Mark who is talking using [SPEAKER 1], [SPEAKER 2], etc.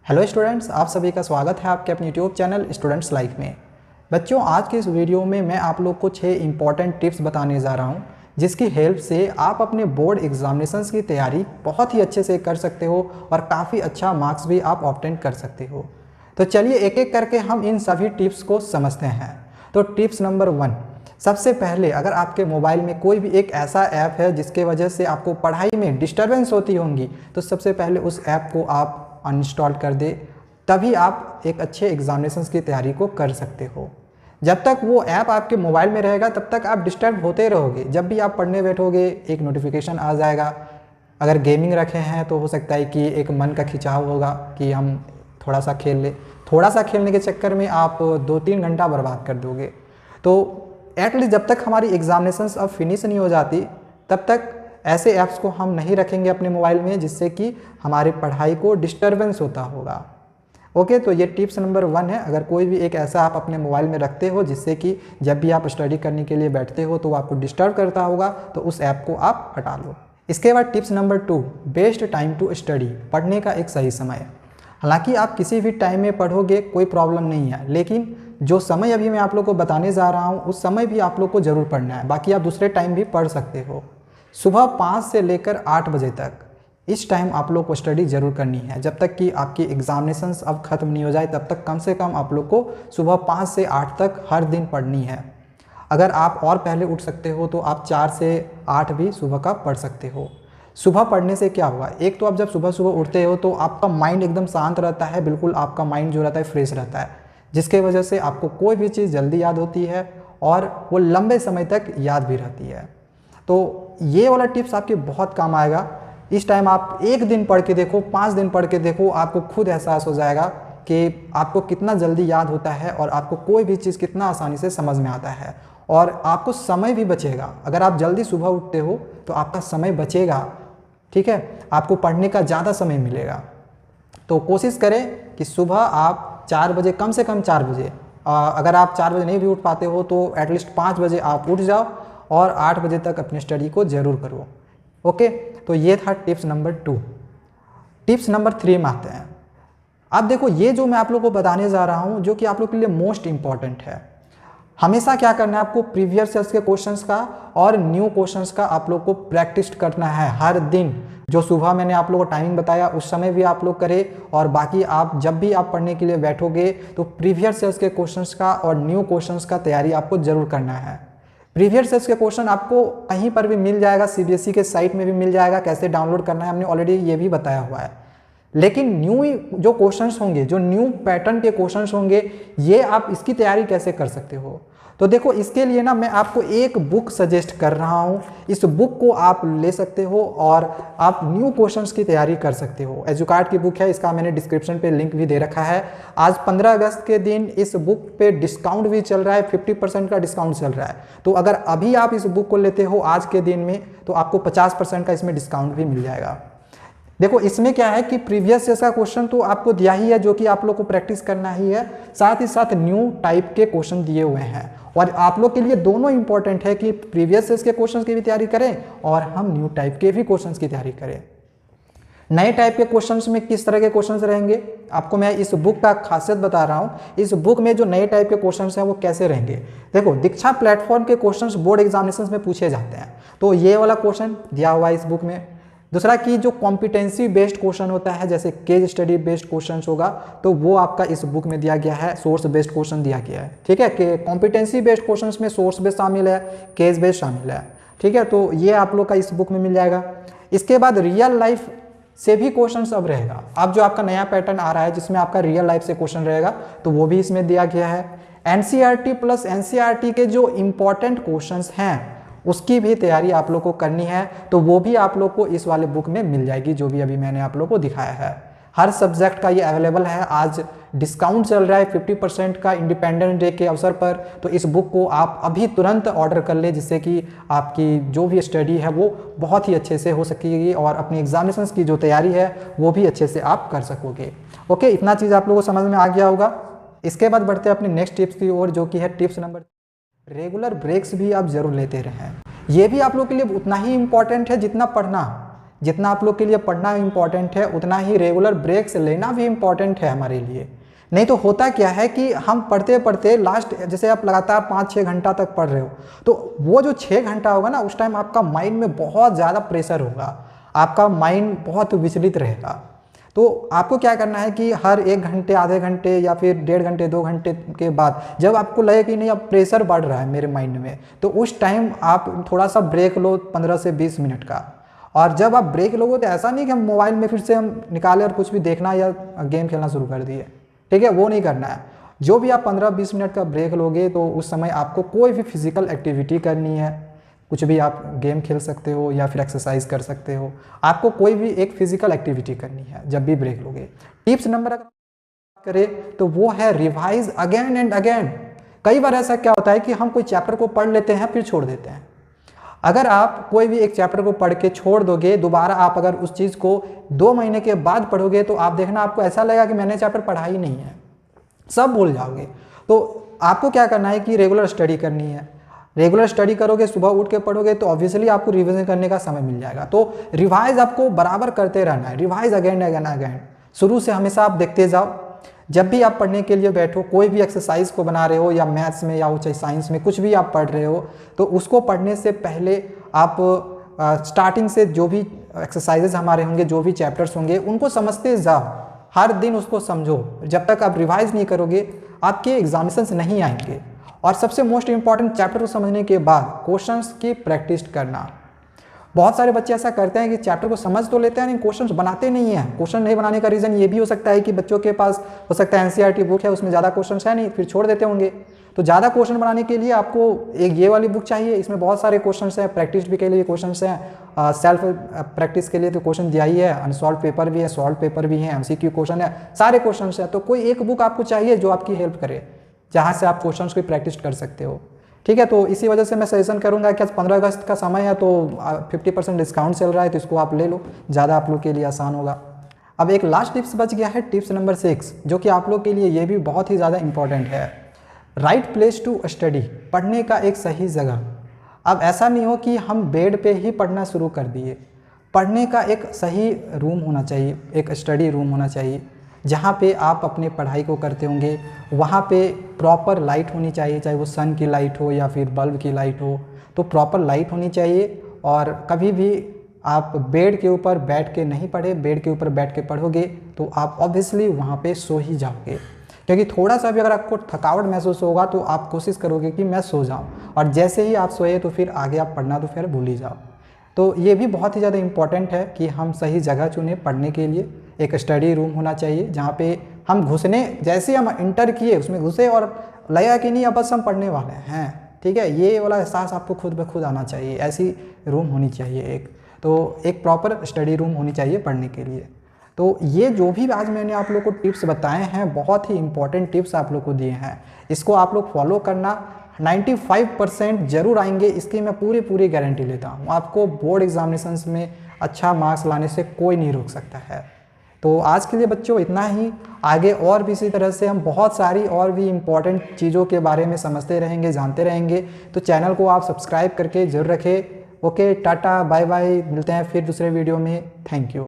[SPEAKER 1] Hello students, आप सभी का स्वागत है आपके अपने यूट्यूब चैनल स्टूडेंट्स लाइफ में। बच्चों, आज के इस वीडियो में मैं आप लोग को 6 इंपॉर्टेंट टिप्स बताने जा रहा हूं, जिसकी हेल्प से आप अपने बोर्ड एग्जामिनेशंस की तैयारी बहुत ही अच्छे से कर सकते हो और काफ़ी अच्छा मार्क्स भी आप ऑब्टेन कर सकते हो। तो चलिए एक एक करके हम इन सभी टिप्स को समझते हैं। तो टिप्स नंबर 1, सबसे पहले अगर आपके मोबाइल में कोई भी एक ऐसा ऐप है जिसके वजह से आपको पढ़ाई में डिस्टर्बेंस होती होंगी, तो सबसे पहले उस ऐप को आप अनइंस्टॉल कर दे, तभी आप एक अच्छे एग्जामिनेशंस की तैयारी को कर सकते हो। जब तक वो ऐप आपके मोबाइल में रहेगा तब तक आप डिस्टर्ब होते रहोगे। जब भी आप पढ़ने बैठोगे एक नोटिफिकेशन आ जाएगा। अगर गेमिंग रखे हैं तो हो सकता है कि एक मन का खिंचाव होगा कि हम थोड़ा सा खेल ले। थोड़ा सा खेलने के चक्कर में आप 2-3 घंटा बर्बाद कर दोगे। तो एटलीस्ट जब तक हमारी एग्जामिनेशंस अब फिनिश नहीं हो जाती तब तक ऐसे ऐप्स को हम नहीं रखेंगे अपने मोबाइल में जिससे कि हमारी पढ़ाई को डिस्टर्बेंस होता होगा। ओके, तो ये टिप्स नंबर 1 है। अगर कोई भी एक ऐसा आप अपने मोबाइल में रखते हो जिससे कि जब भी आप स्टडी करने के लिए बैठते हो तो वो आपको डिस्टर्ब करता होगा, तो उस ऐप को आप हटा लो। इसके बाद tips number 2, best time to study, पढ़ने का एक सही समय। हालांकि आप किसी भी टाइम में पढ़ोगे कोई प्रॉब्लम नहीं है, लेकिन जो समय अभी मैं आप लोग को बताने जा रहा हूँ उस समय भी आप लोग को ज़रूर पढ़ना है। बाकी आप दूसरे टाइम भी पढ़ सकते हो। सुबह 5 से लेकर 8 बजे तक इस टाइम आप लोग को स्टडी ज़रूर करनी है। जब तक कि आपकी एग्जामिनेशंस अब ख़त्म नहीं हो जाए तब तक कम से कम आप लोग को सुबह 5 से 8 तक हर दिन पढ़नी है। अगर आप और पहले उठ सकते हो तो आप 4 से 8 भी सुबह का पढ़ सकते हो। सुबह पढ़ने से क्या होगा, एक तो आप जब सुबह सुबह उठते हो तो आपका माइंड एकदम शांत रहता है, बिल्कुल आपका माइंड जो रहता है फ्रेश रहता है, जिसके वजह से आपको कोई भी चीज़ जल्दी याद होती है और वो लंबे समय तक याद भी रहती है। तो ये वाला टिप्स आपके बहुत काम आएगा। इस टाइम आप एक दिन पढ़ के देखो, 5 दिन पढ़ के देखो, आपको खुद एहसास हो जाएगा कि आपको कितना जल्दी याद होता है और आपको कोई भी चीज़ कितना आसानी से समझ में आता है और आपको समय भी बचेगा। अगर आप जल्दी सुबह उठते हो तो आपका समय बचेगा, ठीक है, आपको पढ़ने का ज़्यादा समय मिलेगा। तो कोशिश करें कि सुबह आप 4 बजे, कम से कम 4 बजे, अगर आप 4 बजे नहीं भी उठ पाते हो तो एटलीस्ट 5 बजे आप उठ जाओ और 8 बजे तक अपनी स्टडी को ज़रूर करो। ओके, तो ये था टिप्स नंबर 2। टिप्स नंबर 3 में आते हैं। अब देखो, ये जो मैं आप लोगों को बताने जा रहा हूँ जो कि आप लोग के लिए मोस्ट इंपॉर्टेंट है। हमेशा क्या करना है, आपको प्रीवियस ईयर्स के क्वेश्चंस का और न्यू क्वेश्चंस का आप लोग को प्रैक्टिस करना है हर दिन। जो सुबह मैंने आप लोगों को टाइमिंग बताया उस समय भी आप लोग करें, और बाकी आप जब भी आप पढ़ने के लिए बैठोगे तो प्रीवियस ईयर्स के क्वेश्चंस का और न्यू क्वेश्चंस का तैयारी आपको जरूर करना है। प्रीवियस ईयर्स के क्वेश्चन आपको कहीं पर भी मिल जाएगा, सीबीएसई के साइट में भी मिल जाएगा, कैसे डाउनलोड करना है हमने ऑलरेडी ये भी बताया हुआ है। लेकिन न्यू जो क्वेश्चंस होंगे, जो न्यू पैटर्न के क्वेश्चंस होंगे, ये आप इसकी तैयारी कैसे कर सकते हो। तो देखो, इसके लिए ना मैं आपको एक बुक सजेस्ट कर रहा हूँ। इस बुक को आप ले सकते हो और आप न्यू क्वेश्चंस की तैयारी कर सकते हो। एजुकार्ट की बुक है, इसका मैंने डिस्क्रिप्शन पे लिंक भी दे रखा है। आज 15 अगस्त के दिन इस बुक पे डिस्काउंट भी चल रहा है, 50% का डिस्काउंट चल रहा है। तो अगर अभी आप इस बुक को लेते हो आज के दिन में तो आपको 50% का इसमें डिस्काउंट भी मिल जाएगा। देखो, इसमें क्या है कि प्रीवियस ईयर का क्वेश्चन तो आपको दिया ही है जो कि आप लोग को प्रैक्टिस करना ही है, साथ ही साथ न्यू टाइप के क्वेश्चन दिए हुए हैं। और आप लोग के लिए दोनों इंपॉर्टेंट है कि प्रीवियस ईयर के क्वेश्चंस की भी तैयारी करें और हम न्यू टाइप के भी क्वेश्चंस की तैयारी करें। नए टाइप के क्वेश्चंस में किस तरह के क्वेश्चंस रहेंगे, आपको मैं इस बुक का खासियत बता रहा हूँ। इस बुक में जो नए टाइप के क्वेश्चंस हैं वो कैसे रहेंगे। देखो, दीक्षा प्लेटफॉर्म के क्वेश्चंस बोर्ड एग्जामिनेशंस में पूछे जाते हैं, तो ये वाला क्वेश्चन दिया हुआ है इस बुक में। दूसरा कि जो कॉम्पिटेंसी बेस्ड क्वेश्चन होता है, जैसे केस स्टडी बेस्ड क्वेश्चन होगा, तो वो आपका इस बुक में दिया गया है। सोर्स बेस्ड क्वेश्चन दिया गया है, ठीक है, कि कॉम्पिटेंसी बेस्ड क्वेश्चन में सोर्स बेस्ड शामिल है, केस बेस्ड शामिल है, ठीक है। तो ये आप लोग का इस बुक में मिल जाएगा। इसके बाद रियल लाइफ से भी क्वेश्चन अब रहेगा। अब जो आपका नया पैटर्न आ रहा है जिसमें आपका रियल लाइफ से क्वेश्चन रहेगा, तो वो भी इसमें दिया गया है। एनसीईआरटी प्लस एनसीईआरटी के जो इंपॉर्टेंट क्वेश्चंस हैं उसकी भी तैयारी आप लोग को करनी है, तो वो भी आप लोग को इस वाले बुक में मिल जाएगी, जो भी अभी मैंने आप लोग को दिखाया है। हर सब्जेक्ट का ये अवेलेबल है। आज डिस्काउंट चल रहा है 50% का इंडिपेंडेंस डे के अवसर पर, तो इस बुक को आप अभी तुरंत ऑर्डर कर ले, जिससे कि आपकी जो भी स्टडी है वो बहुत ही अच्छे से हो सकेगी और अपनी एग्जामिनेशंस की जो तैयारी है वो भी अच्छे से आप कर सकोगे। ओके, इतना चीज़ आप लोगों को समझ में आ गया होगा। इसके बाद बढ़ते हैं अपनी नेक्स्ट टिप्स की ओर, जो कि है टिप्स नंबर, रेगुलर ब्रेक्स भी आप जरूर लेते रहें। ये भी आप लोग के लिए उतना ही इंपॉर्टेंट है जितना पढ़ना। जितना आप लोग के लिए पढ़ना इम्पॉर्टेंट है उतना ही रेगुलर ब्रेक्स लेना भी इम्पॉर्टेंट है हमारे लिए। नहीं तो होता क्या है कि हम पढ़ते पढ़ते लास्ट, जैसे आप लगातार 5-6 घंटा तक पढ़ रहे हो, तो वो जो 6 घंटा होगा ना, उस टाइम आपका माइंड में बहुत ज़्यादा प्रेशर होगा, आपका माइंड बहुत विचलित रहेगा। तो आपको क्या करना है कि हर 1 घंटे, आधे घंटे या फिर 1.5 घंटे 2 घंटे के बाद जब आपको लगे कि नहीं अब प्रेशर बढ़ रहा है मेरे माइंड में, तो उस टाइम आप थोड़ा सा ब्रेक लो 15 से 20 मिनट का। और जब आप ब्रेक लोगे तो ऐसा नहीं कि हम मोबाइल में फिर से हम निकाले और कुछ भी देखना या गेम खेलना शुरू कर दिए, ठीक है, वो नहीं करना है। जो भी आप 15-20 मिनट का ब्रेक लोगे तो उस समय आपको कोई भी फिजिकल एक्टिविटी करनी है, कुछ भी आप गेम खेल सकते हो या फिर एक्सरसाइज कर सकते हो, आपको कोई भी एक फिजिकल एक्टिविटी करनी है जब भी ब्रेक लोगे। टिप्स नंबर अगर करें तो वो है रिवाइज अगेन एंड अगेन। कई बार ऐसा क्या होता है कि हम कोई चैप्टर को पढ़ लेते हैं फिर छोड़ देते हैं। अगर आप कोई भी एक चैप्टर को पढ़ के छोड़ दोगे, दोबारा आप अगर उस चीज़ को 2 महीने के बाद पढ़ोगे तो आप देखना आपको ऐसा लगेगा कि मैंने चैप्टर पढ़ा ही नहीं है, सब भूल जाओगे। तो आपको क्या करना है कि रेगुलर स्टडी करनी है। रेगुलर स्टडी करोगे, सुबह उठ के पढ़ोगे तो ऑब्वियसली आपको रिवीजन करने का समय मिल जाएगा। तो रिवाइज आपको बराबर करते रहना है, रिवाइज अगेन अगेन अगेन। शुरू से हमेशा आप देखते जाओ। जब भी आप पढ़ने के लिए बैठो, कोई भी एक्सरसाइज को बना रहे हो या मैथ्स में या चाहे साइंस में कुछ भी आप पढ़ रहे हो, तो उसको पढ़ने से पहले आप स्टार्टिंग से जो भी एक्सरसाइजेज हमारे होंगे, जो भी चैप्टर्स होंगे, उनको समझते जाओ। हर दिन उसको समझो। जब तक आप रिवाइज नहीं करोगे आपके एग्जामिनेशंस नहीं आएंगे। और सबसे मोस्ट इंपॉर्टेंट, चैप्टर को समझने के बाद क्वेश्चंस की प्रैक्टिस करना। बहुत सारे बच्चे ऐसा करते हैं कि चैप्टर को समझ तो लेते हैं लेकिन क्वेश्चंस बनाते नहीं हैं। क्वेश्चन नहीं बनाने का रीज़न ये भी हो सकता है कि बच्चों के पास हो सकता है एनसीईआरटी बुक है, उसमें ज़्यादा क्वेश्चंस है नहीं, फिर छोड़ देते होंगे। तो ज़्यादा क्वेश्चन बनाने के लिए आपको एक ये वाली बुक चाहिए, इसमें बहुत सारे क्वेश्चंस हैं, प्रैक्टिस भी के लिए क्वेश्चंस हैं, सेल्फ प्रैक्टिस के लिए तो क्वेश्चन दिया ही है, अनसॉल्व पेपर भी है, सॉल्व पेपर भी है, एमसीक्यू क्वेश्चन है, सारे क्वेश्चन है। तो कोई एक बुक आपको चाहिए जो आपकी हेल्प करे, जहाँ से आप क्वेश्चंस की प्रैक्टिस कर सकते हो, ठीक है। तो इसी वजह से मैं सजेशन करूंगा कि आज 15 अगस्त का समय है तो 50% डिस्काउंट चल रहा है, तो इसको आप ले लो, ज़्यादा आप लोग के लिए आसान होगा। अब एक लास्ट टिप्स बच गया है, टिप्स नंबर 6, जो कि आप लोग के लिए ये भी बहुत ही ज़्यादा इंपॉर्टेंट है। राइट प्लेस टू स्टडी, पढ़ने का एक सही जगह। अब ऐसा नहीं हो कि हम बेड पे ही पढ़ना शुरू कर दिए। पढ़ने का एक सही रूम होना चाहिए, एक स्टडी रूम होना चाहिए, जहाँ पे आप अपने पढ़ाई को करते होंगे। वहाँ पे प्रॉपर लाइट होनी चाहिए, चाहे वो सन की लाइट हो या फिर बल्ब की लाइट हो, तो प्रॉपर लाइट होनी चाहिए। और कभी भी आप बेड के ऊपर बैठ के नहीं पढ़े, बेड के ऊपर बैठ के पढ़ोगे तो आप ऑब्वियसली वहाँ पे सो ही जाओगे। क्योंकि थोड़ा सा भी अगर आपको थकावट महसूस होगा तो आप कोशिश करोगे कि मैं सो जाऊँ, और जैसे ही आप सोए तो फिर आगे आप पढ़ना तो फिर भूल ही जाओ। तो ये भी बहुत ही ज़्यादा इम्पॉर्टेंट है कि हम सही जगह चुने पढ़ने के लिए। एक स्टडी रूम होना चाहिए जहाँ पे हम घुसने, जैसे हम इंटर किए उसमें घुसे और लगा कि नहीं अब बस हम पढ़ने वाले हैं, ठीक है, ये वाला एहसास आपको खुद ब खुद आना चाहिए। ऐसी रूम होनी चाहिए एक, तो एक प्रॉपर स्टडी रूम होनी चाहिए पढ़ने के लिए। तो ये जो भी आज मैंने आप लोग को टिप्स बताए हैं, बहुत ही इंपॉर्टेंट टिप्स आप लोग को दिए हैं, इसको आप लोग फॉलो करना। 95% जरूर आएंगे, इसकी मैं पूरी गारंटी लेता हूँ। आपको बोर्ड एग्जामिनेशंस में अच्छा मार्क्स लाने से कोई नहीं रोक सकता है। तो आज के लिए बच्चों इतना ही। आगे और भी इसी तरह से हम बहुत सारी और भी इम्पॉर्टेंट चीज़ों के बारे में समझते रहेंगे, जानते रहेंगे। तो चैनल को आप सब्सक्राइब करके जरूर रखें। ओके, टाटा बाय बाय, मिलते हैं फिर दूसरे वीडियो में। Thank you.